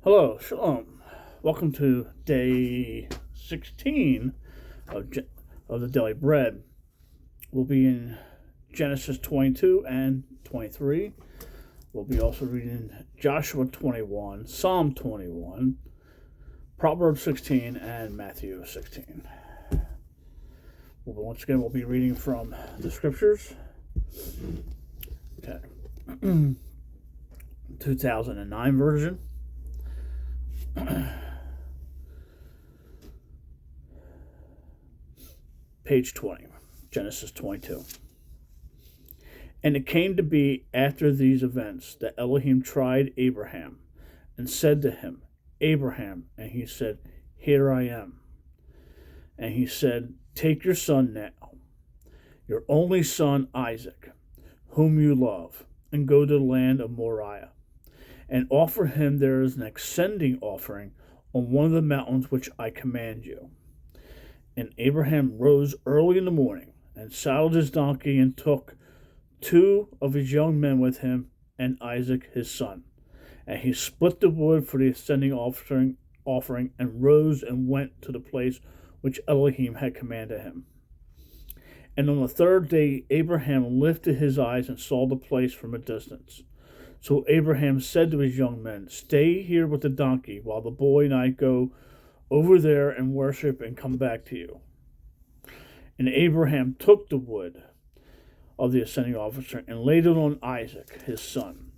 Hello, Shalom. Welcome to day 16 of the Daily Bread. We'll be in Genesis 22 and 23. We'll be also reading Joshua 21, Psalm 21, Proverbs 16, and Matthew 16. Once again, we'll be reading from the scriptures. Okay. 2009 version. Page 20, Genesis 22. And it came to be after these events that Elohim tried Abraham and said to him, Abraham, and he said, Here I am. And he said, Take your son now, your only son Isaac, whom you love, and go to the land of Moriah, and offer him there as an ascending offering on one of the mountains which I command you. And Abraham rose early in the morning, and saddled his donkey, and took 2 of his young men with him, and Isaac his son. And he split the wood for the ascending offering, and rose and went to the place which Elohim had commanded him. And on the 3rd day Abraham lifted his eyes and saw the place from a distance. So Abraham said to his young men, Stay here with the donkey, while the boy and I go over there and worship and come back to you. And Abraham took the wood of the ascending offering and laid it on Isaac, his son.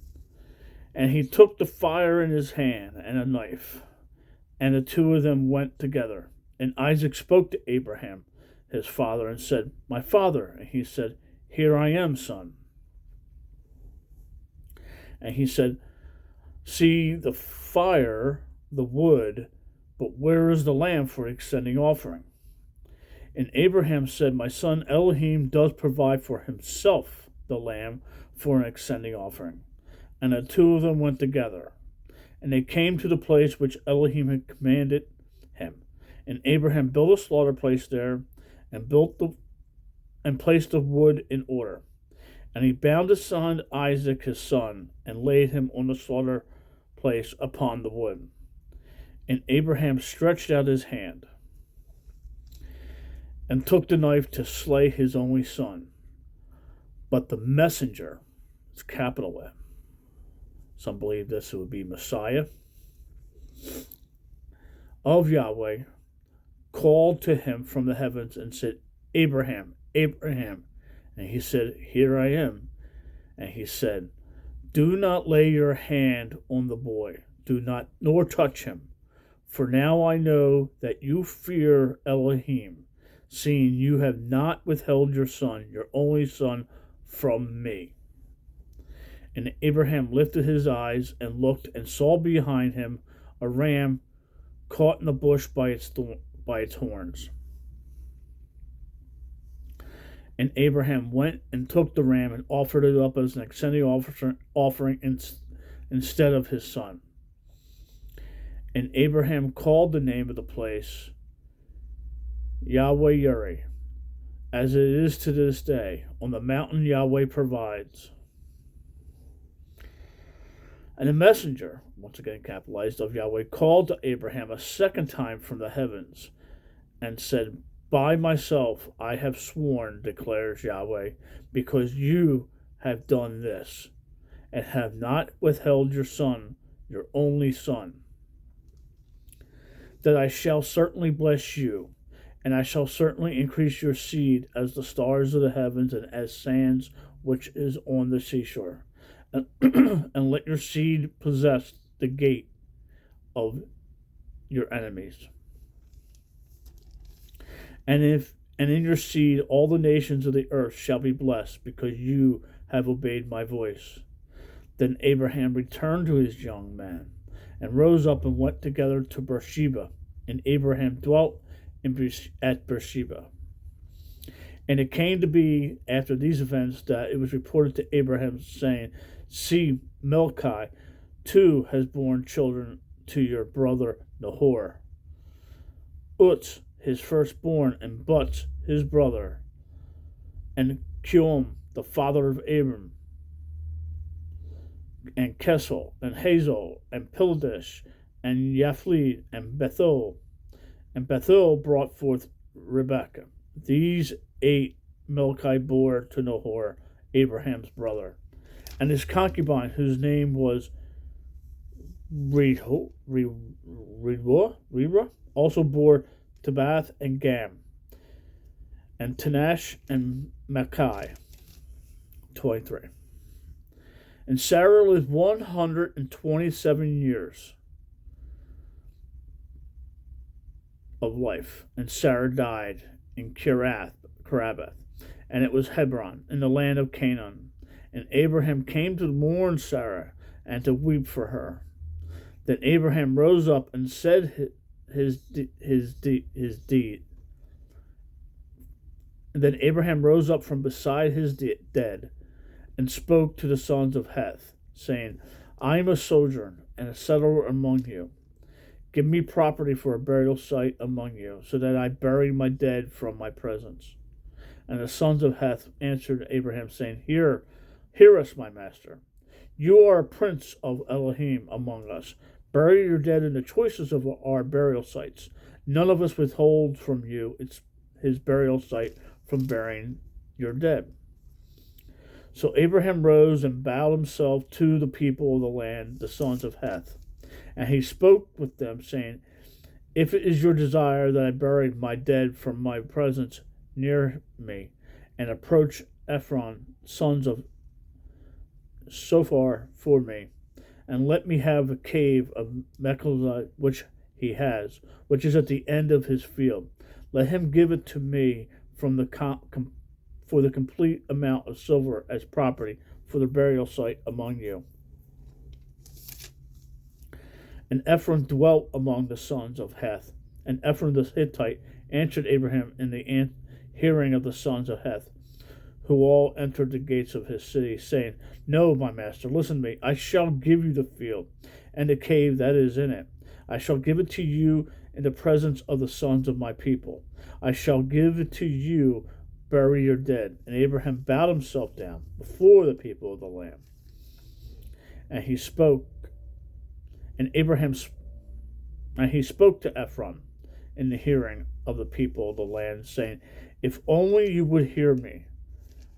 And he took the fire in his hand and a knife, and the 2 of them went together. And Isaac spoke to Abraham, his father, and said, My father. And he said, Here I am, son. And he said, See the fire, the wood, but where is the lamb for the ascending offering? And Abraham said, My son Elohim does provide for himself the lamb for an ascending offering. And the 2 of them went together. And they came to the place which Elohim had commanded him. And Abraham built a slaughter place there, and placed the wood in order. And he bound his son Isaac his son, and laid him on the slaughter place upon the wood. And Abraham stretched out his hand, and took the knife to slay his only son. But the messenger, it's capital M, some believe this would be Messiah, of Yahweh, called to him from the heavens and said, Abraham, Abraham. And he said, Here I am. And he said, Do not lay your hand on the boy, do not, nor touch him. For now I know that you fear Elohim, seeing you have not withheld your son, your only son, from me. And Abraham lifted his eyes and looked, and saw behind him a ram caught in the bush by its horns. And Abraham went and took the ram and offered it up as an ascending offering instead of his son. And Abraham called the name of the place Yahweh Yireh, as it is to this day. On the mountain Yahweh provides. And the messenger, once again capitalized, of Yahweh, called to Abraham a second time from the heavens, and said, By myself I have sworn, declares Yahweh, because you have done this, and have not withheld your son, your only son, that I shall certainly bless you, and I shall certainly increase your seed as the stars of the heavens, and as sands which is on the seashore. And let your seed possess the gate of your enemies. And in your seed all the nations of the earth shall be blessed, because you have obeyed my voice. Then Abraham returned to his young men, and rose up and went together to Beersheba. And Abraham dwelt at Beersheba. And it came to be after these events that it was reported to Abraham, saying, See, Milcah too has borne children to your brother Nahor. Uz, his firstborn, and Butz, his brother, and Chum, the father of Abram, and Kesel, and Hazel, and Pildash, and Yaphlid, and Bethuel. And Bethuel brought forth Rebekah. These 8 Milcah bore to Nahor, Abraham's brother. And his concubine, whose name was Reba, also bore Tabath and Gam, and Tanash and Makai. 23. And Sarah lived 127 years of life, and Sarah died in Kirabath, and it was Hebron, in the land of Canaan. And Abraham came to mourn Sarah and to weep for her. Then Abraham rose up and said his deed. And then Abraham rose up from beside his dead and spoke to the sons of Heth, saying, I am a sojourner and a settler among you. Give me property for a burial site among you, so that I bury my dead from my presence. And the sons of Heth answered Abraham, saying, Hear us, my master. You are a prince of Elohim among us. Bury your dead in the choicest of our burial sites. None of us withhold from you his burial site from burying your dead. So Abraham rose and bowed himself to the people of the land, the sons of Heth. And he spoke with them, saying, If it is your desire that I bury my dead from my presence near me, and approach Ephron, sons of Sophar, for me, and let me have a cave of Machpelah which he has, which is at the end of his field. Let him give it to me from for the complete amount of silver as property for the burial site among you. And Ephron dwelt among the sons of Heth. And Ephron the Hittite answered Abraham in the hearing of the sons of Heth, who all entered the gates of his city, saying, No, my master, listen to me. I shall give you the field and the cave that is in it. I shall give it to you in the presence of the sons of my people. I shall give it to you, bury your dead. And Abraham bowed himself down before the people of the land. And he spoke to Ephron in the hearing of the people of the land, saying, If only you would hear me,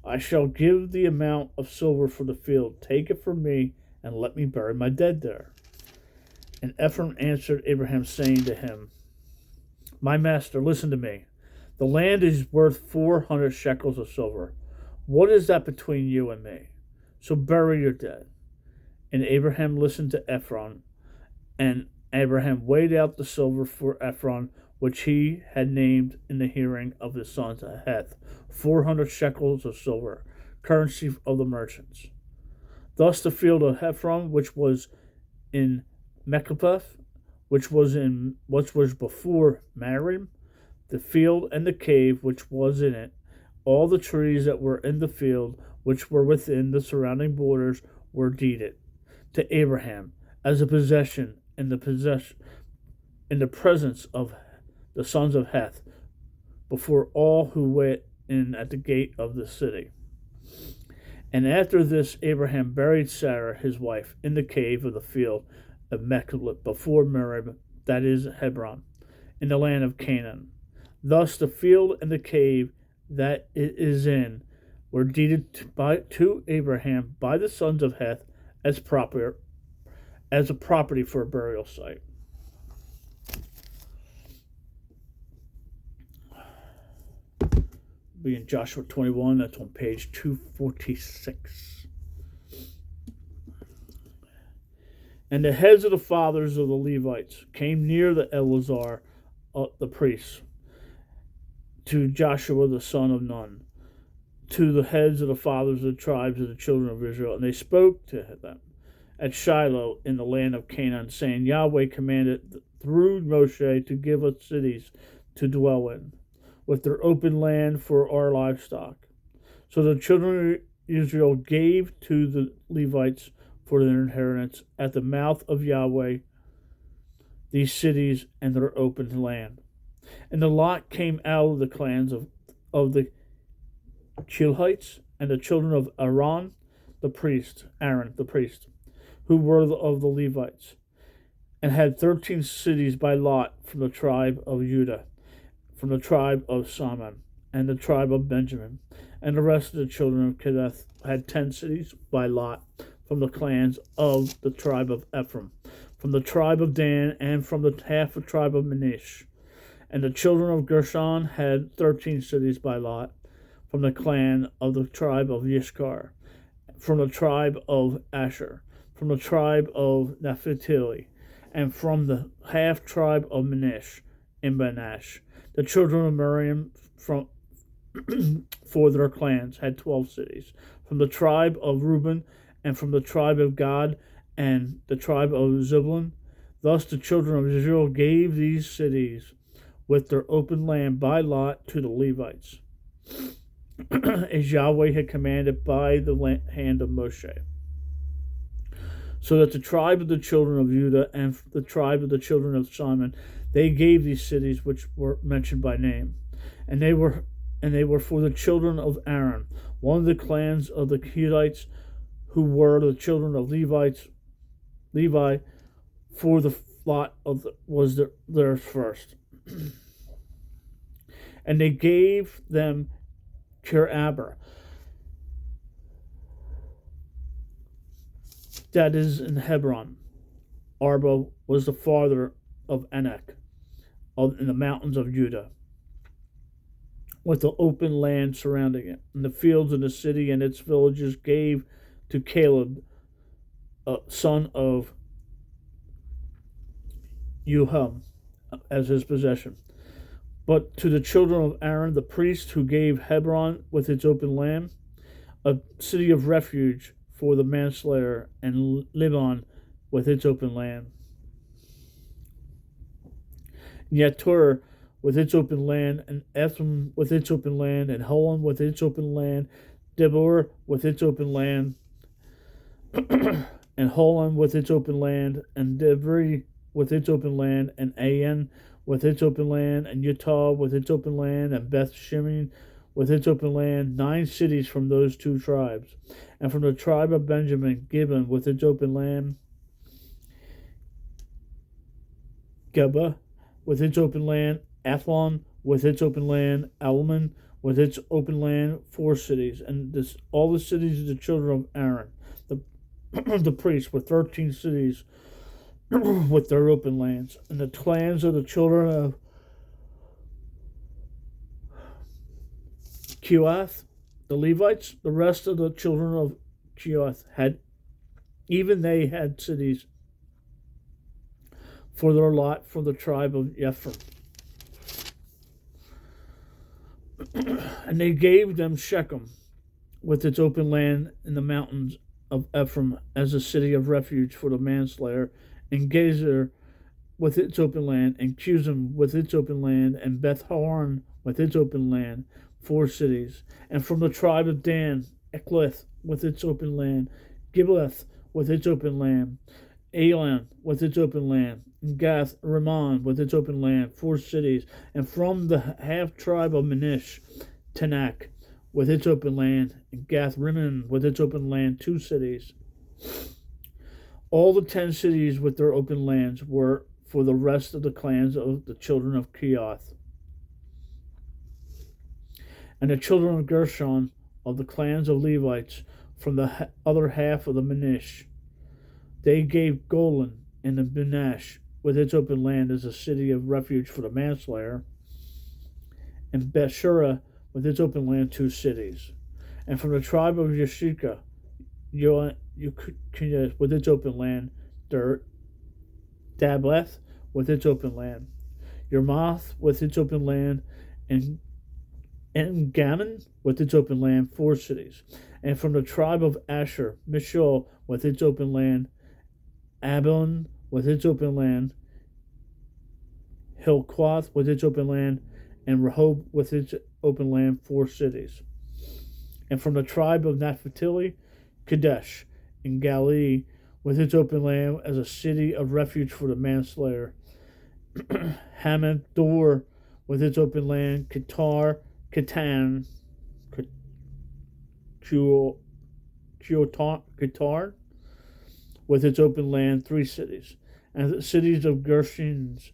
I shall give the amount of silver for the field. Take it from me, and let me bury my dead there. And Ephron answered Abraham, saying to him, My master, listen to me. The land is worth 400 shekels of silver. What is that between you and me? So bury your dead. And Abraham listened to Ephron, and Abraham weighed out the silver for Ephron, which he had named in the hearing of his sons of Heth, 400 shekels of silver, currency of the merchants. Thus the field of Ephron, which was in Machpelah, which was before Marim, the field and the cave which was in it, all the trees that were in the field, which were within the surrounding borders, were deeded to Abraham as a possession in the presence of the sons of Heth, before all who went in at the gate of the city. And after this, Abraham buried Sarah his wife in the cave of the field of Machpelah before Merib, that is Hebron, in the land of Canaan. Thus the field and the cave that it is in were deeded to Abraham by the sons of Heth as a property for a burial site. Be in Joshua 21, that's on page 246. And the heads of the fathers of the Levites came near the Eleazar, the priest, to Joshua the son of Nun, to the heads of the fathers of the tribes of the children of Israel, and they spoke to them at Shiloh in the land of Canaan, saying, Yahweh commanded through Moshe to give us cities to dwell in, with their open land for our livestock. So the children of Israel gave to the Levites for their inheritance at the mouth of Yahweh these cities and their open land. And the lot came out of the clans of the Chilhites and the children of Aaron the priest, who were of the Levites. and had 13 cities by lot from the tribe of Judah, from the tribe of Simon, and the tribe of Benjamin. And the rest of the children of Kedath had 10 cities by lot from the clans of the tribe of Ephraim, from the tribe of Dan, and from the half the tribe of Manasseh. And the children of Gershon had 13 cities by lot from the clan of the tribe of Yishkar, from the tribe of Asher, from the tribe of Naphtali, and from the half tribe of Manasseh in Banash. The children of Miriam from for their clans had 12 cities, from the tribe of Reuben, and from the tribe of Gad, and the tribe of Zebulun. Thus the children of Israel gave these cities with their open land by lot to the Levites, as Yahweh had commanded by the hand of Moshe. So that the tribe of the children of Judah and the tribe of the children of Simon, they gave these cities which were mentioned by name, and they were for the children of Aaron, one of the clans of the Kenites, who were the children of Levi, for the lot of was theirs first. And they gave them Kir-aber, that is in Hebron. Arba was the father of Anak, in the mountains of Judah, with the open land surrounding it. And the fields of the city and its villages gave to Caleb, son of Uham, as his possession. But to the children of Aaron, the priest, who gave Hebron with its open land, a city of refuge for the manslayer, and Libon with its open land. Yatur with its open land, and Etham with its open land, and Holon with its open land, Debor with its open land, and Holon with its open land, and Debri with its open land, and Aen with its open land, and Utah with its open land, and Beth Shemesh with its open land, 9 cities from those 2 tribes. And from the tribe of Benjamin, Gibeon with its open land, Geba with its open land, Athlon with its open land, Alman with its open land, 4 cities. And all the cities of the children of Aaron, the priests, were 13 cities with their open lands. And the clans of the children of Kehath, the Levites, the rest of the children of Kehath had cities for their lot for the tribe of Ephraim. And they gave them Shechem with its open land in the mountains of Ephraim as a city of refuge for the manslayer, and Gezer with its open land, and Cusum with its open land, and Beth Horon with its open land, 4 cities. And from the tribe of Dan, Ekloth with its open land, Gibleth with its open land, Elan with its open land, and Gath Rimmon with its open land, 4 cities. And from the half tribe of Manasseh, Tanakh with its open land, and Gath Rimmon with its open land, 2 cities. All the 10 cities with their open lands were for the rest of the clans of the children of Kehath. And the children of Gershon, of the clans of Levites, from the other half of the Manasseh, they gave Golan and the Benash with its open land as a city of refuge for the manslayer, and Bethshura with its open land, 2 cities. And from the tribe of Yeshika, with its open land, Dableth with its open land, Yermoth with its open land, and Gammon with its open land, 4 cities. And from the tribe of Asher, Mishal with its open land, Abon with its open land, Hilquath with its open land, and Rehob with its open land, 4 cities. And from the tribe of Naphtali, Kadesh in Galilee with its open land as a city of refuge for the manslayer, Hamath-dor with its open land, Katan with its open land, 3 cities. And the cities of Gershons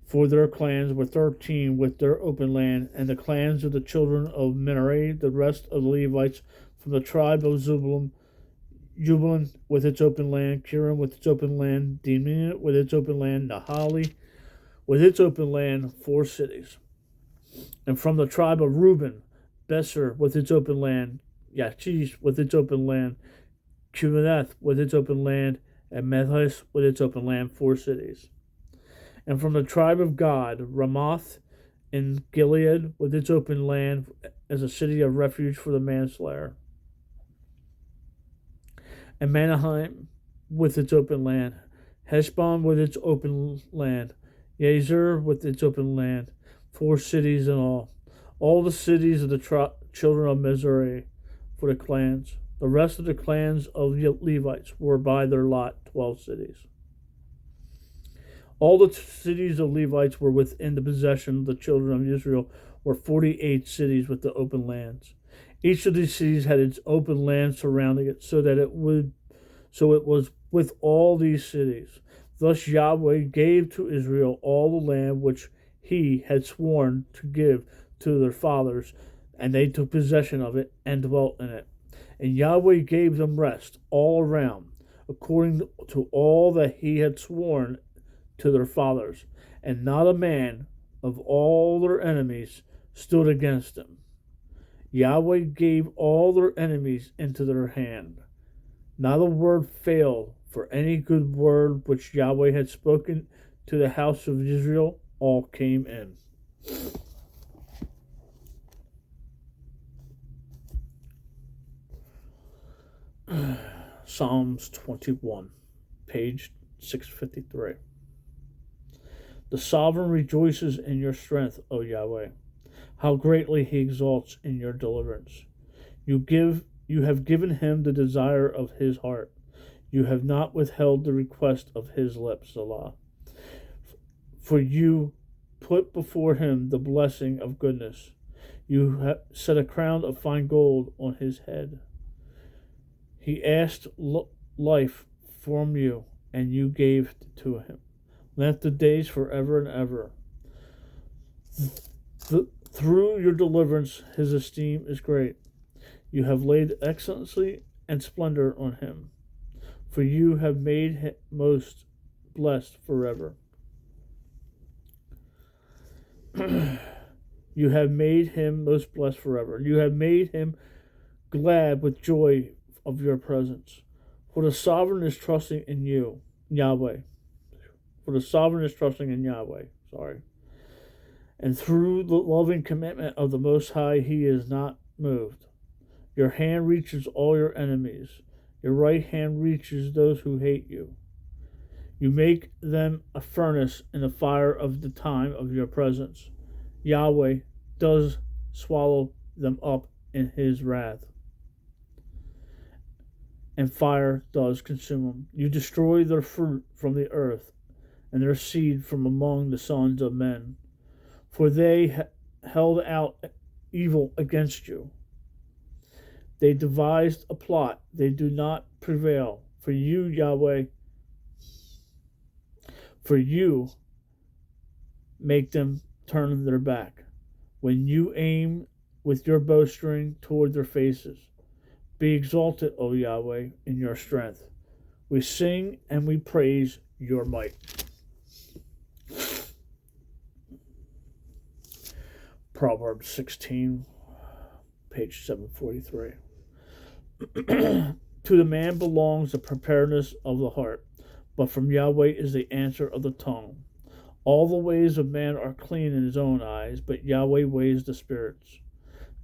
for their clans were 13 with their open land, and the clans of the children of Merari, the rest of the Levites from the tribe of Zebulun, Jubilin with its open land, Kiram with its open land, Dimina with its open land, Nahali with its open land, 4 cities. And from the tribe of Reuben, Besser with its open land, Yachish with its open land, Chumaneth with its open land, and Methus with its open land, 4 cities. And from the tribe of Gad, Ramoth in Gilead with its open land as a city of refuge for the manslayer. And Manaheim with its open land, Heshbon with its open land, Yazer with its open land, 4 cities in all the cities of the children of Missouri for the clans. The rest of the clans of the Levites were by their lot 12 cities. All the cities of Levites were within the possession of the children of Israel were 48 cities with the open lands. Each of these cities had its open land surrounding it, so it was with all these cities. Thus Yahweh gave to Israel all the land which he had sworn to give to their fathers, and they took possession of it and dwelt in it. And Yahweh gave them rest all around, according to all that he had sworn to their fathers, and not a man of all their enemies stood against them. Yahweh gave all their enemies into their hand. Not a word failed for any good word which Yahweh had spoken to the house of Israel, all came in. Psalms 21, page 653. The sovereign rejoices in your strength, O Yahweh. How greatly he exalts in your deliverance. You have given him the desire of his heart. You have not withheld the request of his lips, Salah. For you put before him the blessing of goodness. You have set a crown of fine gold on his head. He asked life from you, and you gave it to him. Length of days forever and ever. Through your deliverance, his esteem is great. You have laid excellency and splendor on him, for you have made him most blessed forever. You have made him most blessed forever. You have made him glad with joy of your presence. For the sovereign is trusting in you, Yahweh. For the sovereign is trusting in Yahweh. And through the loving commitment of the Most High, he is not moved. Your hand reaches all your enemies. Your right hand reaches those who hate you. You make them a furnace in the fire of the time of your presence. Yahweh does swallow them up in his wrath, and fire does consume them. You destroy their fruit from the earth, and their seed from among the sons of men. For they held out evil against you. They devised a plot. They do not prevail. For you, Yahweh, for you make them turn their back. When you aim with your bowstring toward their faces. Be exalted, O Yahweh, in your strength. We sing and we praise your might. Proverbs 16, page 743. To the man belongs the preparedness of the heart, but from Yahweh is the answer of the tongue. All the ways of man are clean in his own eyes, but Yahweh weighs the spirits.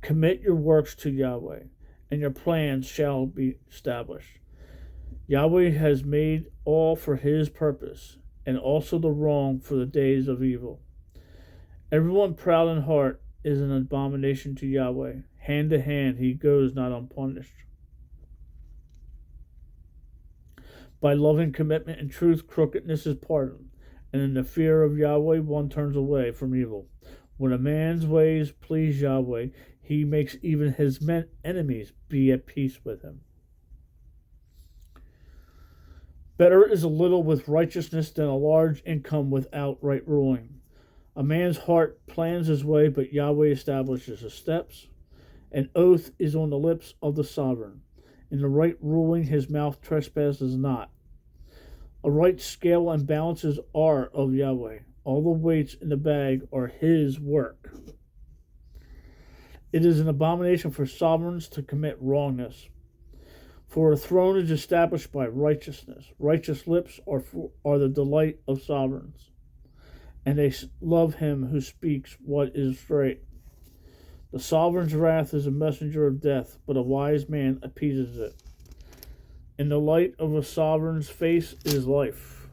Commit your works to Yahweh, and your plans shall be established. Yahweh has made all for his purpose, and also the wrong for the days of evil. Everyone proud in heart is an abomination to Yahweh. Hand to hand he goes not unpunished. By loving commitment and truth, crookedness is pardoned, and in the fear of Yahweh one turns away from evil. When a man's ways please Yahweh, he makes even his enemies be at peace with him. Better is a little with righteousness than a large income without right ruling. A man's heart plans his way, but Yahweh establishes his steps. An oath is on the lips of the sovereign. In the right ruling, his mouth trespasses not. A right scale and balances are of Yahweh. All the weights in the bag are his work. It is an abomination for sovereigns to commit wrongness. For a throne is established by righteousness. Righteous lips are the delight of sovereigns, and they love him who speaks what is straight. The sovereign's wrath is a messenger of death, but a wise man appeases it. In the light of a sovereign's face is life,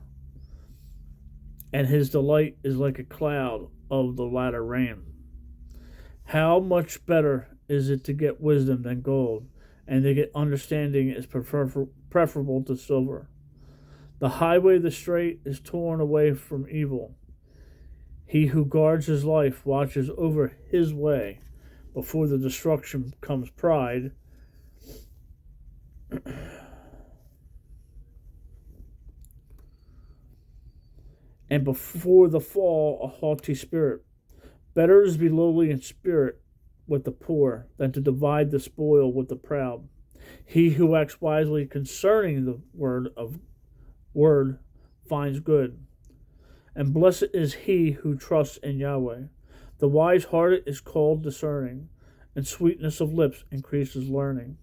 and his delight is like a cloud of the latter rain. How much better is it to get wisdom than gold, and to get understanding is preferable to silver. The highway of the straight is torn away from evil. He who guards his life watches over his way. Before the destruction comes pride, and before the fall a haughty spirit. Better is to be lowly in spirit with the poor than to divide the spoil with the proud. He who acts wisely concerning the word finds good, and blessed is he who trusts in Yahweh. The wise hearted is called discerning, and sweetness of lips increases learning.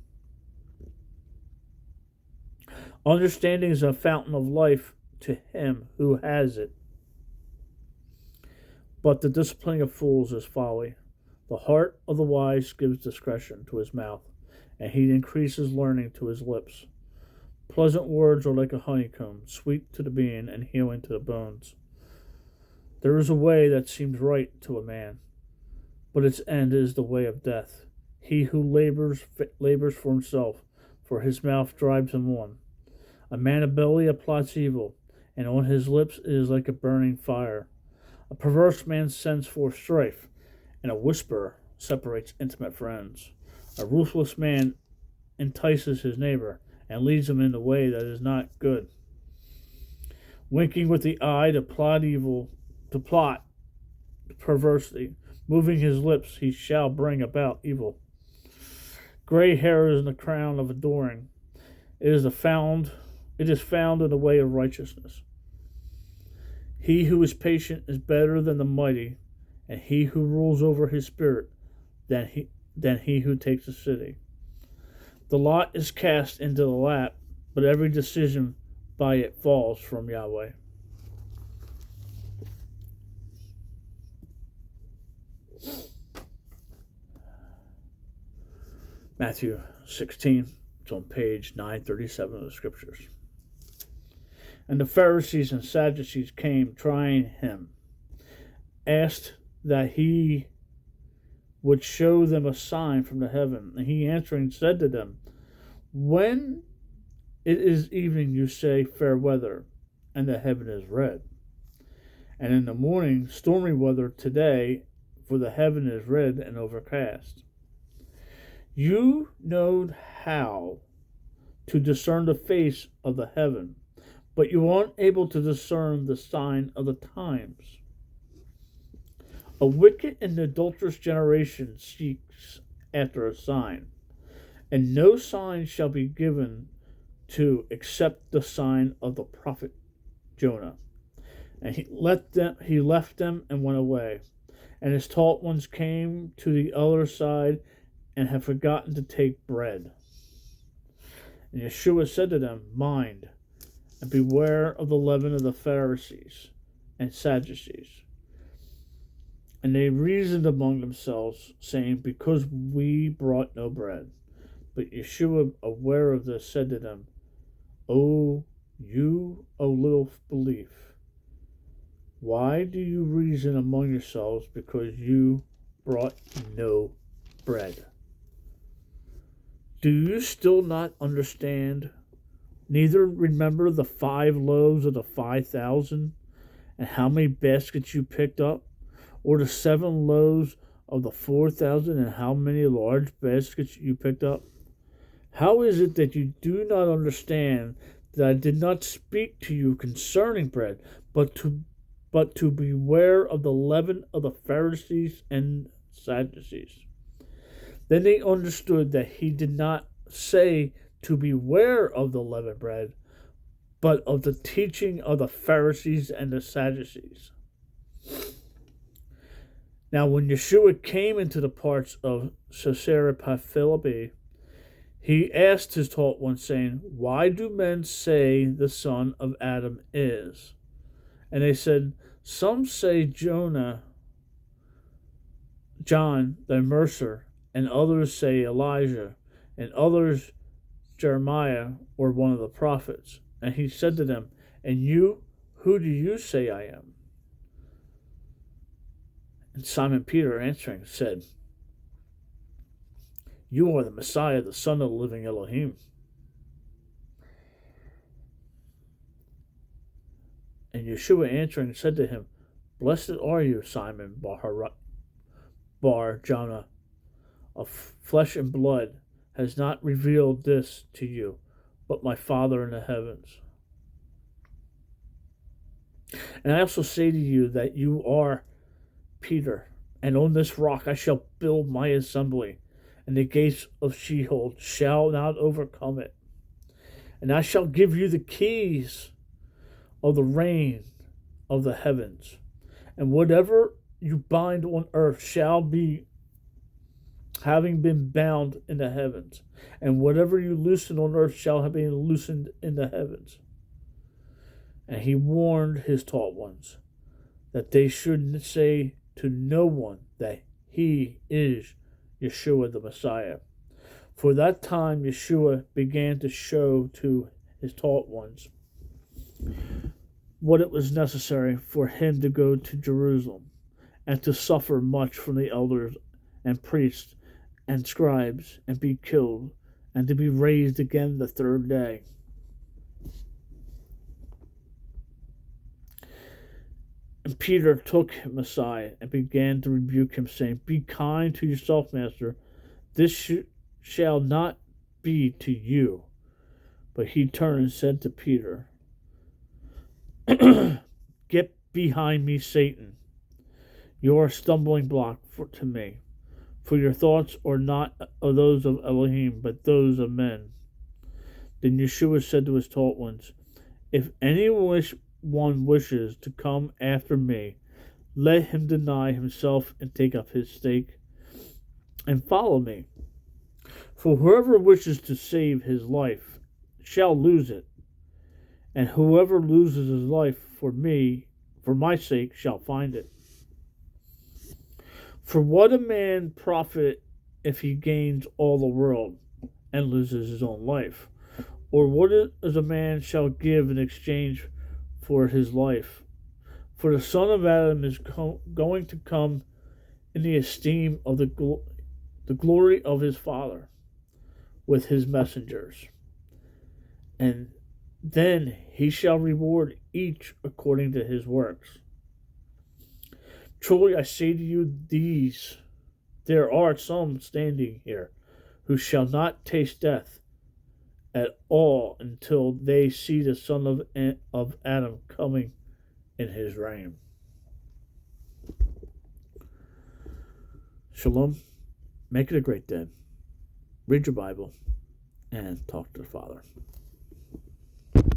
Understanding is a fountain of life to him who has it, but the disciplining of fools is folly. The heart of the wise gives discretion to his mouth, and he increases learning to his lips. Pleasant words are like a honeycomb, sweet to the being and healing to the bones. There is a way that seems right to a man, but its end is the way of death. He who labors for himself, for his mouth drives him on. A man of belly plots evil, and on his lips it is like a burning fire. A perverse man sends forth strife, and a whisper separates intimate friends. A ruthless man entices his neighbor, and leads him in the way that is not good. Winking with the eye to plot perversity. Moving his lips, he shall bring about evil. Gray hair is in the crown of adoring. It is found in the way of righteousness. He who is patient is better than the mighty, and he who rules over his spirit than he who takes a city. The lot is cast into the lap, but every decision by it falls from Yahweh. Matthew 16, it's on page 937 of the Scriptures. And the Pharisees and Sadducees came, trying him, asked that he would show them a sign from the heaven. And he answering said to them, when it is evening, you say fair weather, and the heaven is red. And in the morning, stormy weather today, for the heaven is red and overcast. You know how to discern the face of the heaven, but you aren't able to discern the sign of the times. A wicked and adulterous generation seeks after a sign, and no sign shall be given to except the sign of the prophet Jonah. And he left them and went away. And his taught ones came to the other side and had forgotten to take bread. And Yeshua said to them, mind, and beware of the leaven of the Pharisees and Sadducees. And they reasoned among themselves, saying, because we brought no bread. But Yeshua, aware of this, said to them, O little belief, why do you reason among yourselves because you brought no bread? Do you still not understand? Neither remember the 5 loaves of the 5,000 and how many baskets you picked up? Or the 7 loaves of the 4,000 and how many large baskets you picked up? How is it that you do not understand that I did not speak to you concerning bread, but to beware of the leaven of the Pharisees and Sadducees. Then they understood that he did not say to beware of the leavened bread, but of the teaching of the Pharisees and the Sadducees. Now, when Yeshua came into the parts of Caesarea Philippi, he asked his taught ones, saying, Why do men say the son of Adam is? And they said, Some say John the Immerser, and others say Elijah, and others Jeremiah or one of the prophets. And he said to them, And you, who do you say I am? And Simon Peter answering said, You are the Messiah, the Son of the living Elohim. And Yeshua answering said to him, Blessed are you, Simon Bar-Jonah, of flesh and blood has not revealed this to you, but my Father in the heavens. And I also say to you that you are Peter, and on this rock I shall build my assembly, and the gates of Sheol shall not overcome it. And I shall give you the keys of the reign of the heavens. And whatever you bind on earth shall be having been bound in the heavens, and whatever you loosen on earth shall have been loosened in the heavens. And he warned his taught ones that they should say to no one that he is Yeshua the Messiah. For that time Yeshua began to show to his taught ones what it was necessary for him to go to Jerusalem and to suffer much from the elders and priests and scribes and be killed and to be raised again the third day. And Peter took him aside and began to rebuke him, saying, Be kind to yourself, master. This shall not be to you. But he turned and said to Peter, Get behind me, Satan. You are a stumbling block to me. For your thoughts are not those of Elohim, but those of men. Then Yeshua said to his taught ones, If anyone wishes to come after me, let him deny himself and take up his stake and follow me. For whoever wishes to save his life shall lose it, and whoever loses his life for my sake, shall find it. For what a man profit if he gains all the world and loses his own life? Or what is a man shall give in exchange for his life? For the Son of Adam is going to come in the esteem of the glory of his Father with his messengers. And then he shall reward each according to his works. Truly I say to you, there are some standing here who shall not taste death at all until they see the Son of Adam coming in his reign. Shalom. Make it a great day. Read your Bible and talk to the Father.